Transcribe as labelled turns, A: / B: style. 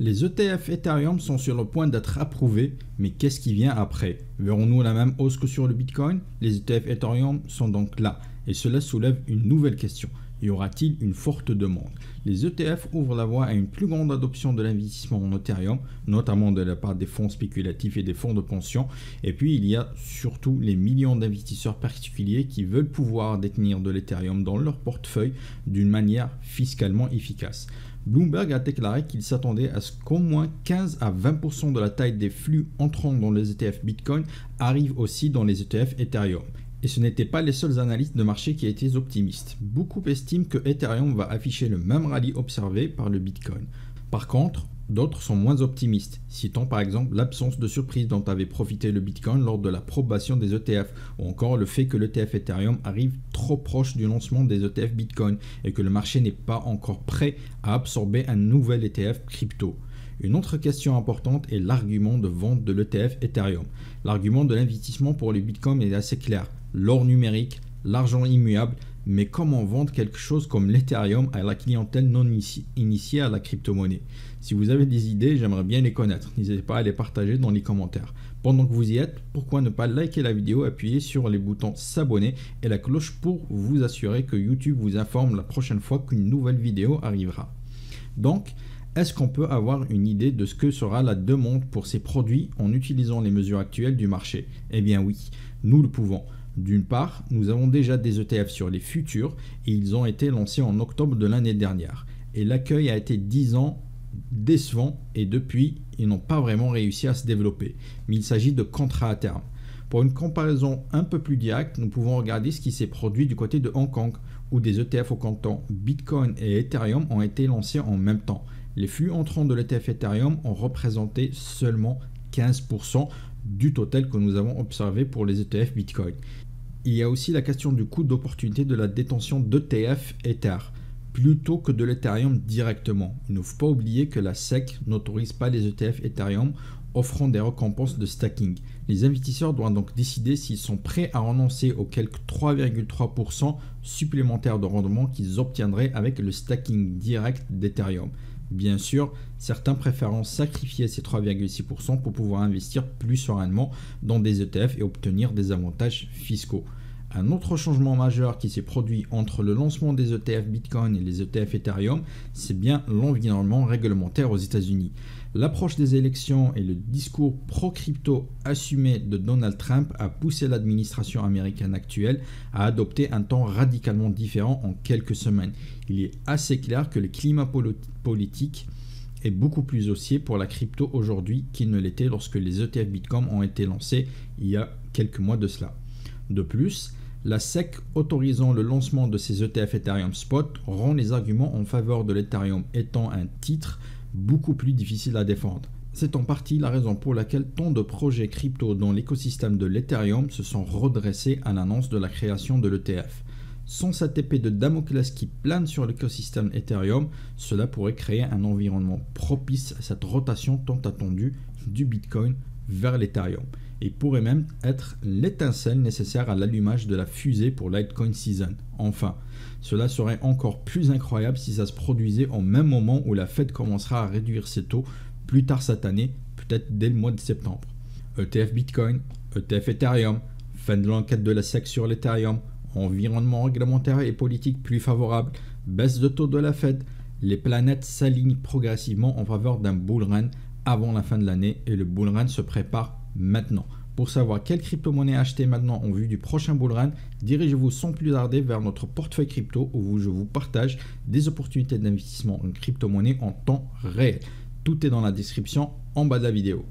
A: Les ETF Ethereum sont sur le point d'être approuvés, mais qu'est-ce qui vient après? Verrons-nous la même hausse que sur le Bitcoin? Les ETF Ethereum sont donc là, et cela soulève une nouvelle question. Y aura-t-il une forte demande? Les ETF ouvrent la voie à une plus grande adoption de l'investissement en Ethereum, notamment de la part des fonds spéculatifs et des fonds de pension. Et puis il y a surtout les millions d'investisseurs particuliers qui veulent pouvoir détenir de l'Ethereum dans leur portefeuille d'une manière fiscalement efficace. Bloomberg a déclaré qu'il s'attendait à ce qu'au moins 15 à 20% de la taille des flux entrant dans les ETF Bitcoin arrivent aussi dans les ETF Ethereum. Et ce n'étaient pas les seuls analystes de marché qui étaient optimistes. Beaucoup estiment que Ethereum va afficher le même rallye observé par le Bitcoin. Par contre, d'autres sont moins optimistes, citant par exemple l'absence de surprise dont avait profité le Bitcoin lors de l'approbation des ETF, ou encore le fait que l'ETF Ethereum arrive trop proche du lancement des ETF Bitcoin et que le marché n'est pas encore prêt à absorber un nouvel ETF crypto. Une autre question importante est l'argument de vente de l'ETF Ethereum. L'argument de l'investissement pour les Bitcoin est assez clair. L'or numérique, l'argent immuable, mais comment vendre quelque chose comme l'Ethereum à la clientèle non initiée à la crypto-monnaie? Si vous avez des idées, j'aimerais bien les connaître. N'hésitez pas à les partager dans les commentaires. Pendant que vous y êtes, pourquoi ne pas liker la vidéo, appuyer sur les boutons s'abonner et la cloche pour vous assurer que YouTube vous informe la prochaine fois qu'une nouvelle vidéo arrivera. Donc, est-ce qu'on peut avoir une idée de ce que sera la demande pour ces produits en utilisant les mesures actuelles du marché? Eh bien oui, nous le pouvons. D'une part, nous avons déjà des ETF sur les futurs et ils ont été lancés en octobre de l'année dernière. Et l'accueil a été 10 ans décevant et depuis, ils n'ont pas vraiment réussi à se développer. Mais il s'agit de contrats à terme. Pour une comparaison un peu plus directe, nous pouvons regarder ce qui s'est produit du côté de Hong Kong, où des ETF au comptant Bitcoin et Ethereum ont été lancés en même temps. Les flux entrants de l'ETF Ethereum ont représenté seulement 15% du total que nous avons observé pour les ETF Bitcoin. Il y a aussi la question du coût d'opportunité de la détention d'ETF Ether, plutôt que de l'Ethereum directement. Il ne faut pas oublier que la SEC n'autorise pas les ETF Ethereum offrant des récompenses de stacking. Les investisseurs doivent donc décider s'ils sont prêts à renoncer aux quelques 3,3% supplémentaires de rendement qu'ils obtiendraient avec le stacking direct d'Ethereum. Bien sûr, certains préféreront sacrifier ces 3,6% pour pouvoir investir plus sereinement dans des ETF et obtenir des avantages fiscaux. Un autre changement majeur qui s'est produit entre le lancement des ETF Bitcoin et les ETF Ethereum, c'est bien l'environnement réglementaire aux États-Unis. L'approche des élections et le discours pro-crypto assumé de Donald Trump a poussé l'administration américaine actuelle à adopter un ton radicalement différent en quelques semaines. Il est assez clair que le climat politique est beaucoup plus haussier pour la crypto aujourd'hui qu'il ne l'était lorsque les ETF Bitcoin ont été lancés il y a quelques mois de cela. De plus, la SEC autorisant le lancement de ces ETF Ethereum Spot rend les arguments en faveur de l'Ethereum étant un titre beaucoup plus difficile à défendre. C'est en partie la raison pour laquelle tant de projets crypto dans l'écosystème de l'Ethereum se sont redressés à l'annonce de la création de l'ETF. Sans cette épée de Damoclès qui plane sur l'écosystème Ethereum, cela pourrait créer un environnement propice à cette rotation tant attendue du Bitcoin vers l'Ethereum et pourrait même être l'étincelle nécessaire à l'allumage de la fusée pour l'Altcoin Season. Enfin, cela serait encore plus incroyable si ça se produisait au même moment où la Fed commencera à réduire ses taux plus tard cette année, peut-être dès le mois de septembre. ETF Bitcoin, ETF Ethereum, fin de l'enquête de la SEC sur l'Ethereum, environnement réglementaire et politique plus favorable, baisse de taux de la Fed, les planètes s'alignent progressivement en faveur d'un bull run avant la fin de l'année et le bull run se prépare maintenant. Pour savoir quelle crypto-monnaie acheter maintenant en vue du prochain bull run, dirigez-vous sans plus tarder vers notre portefeuille crypto où je vous partage des opportunités d'investissement en crypto-monnaie en temps réel. Tout est dans la description en bas de la vidéo.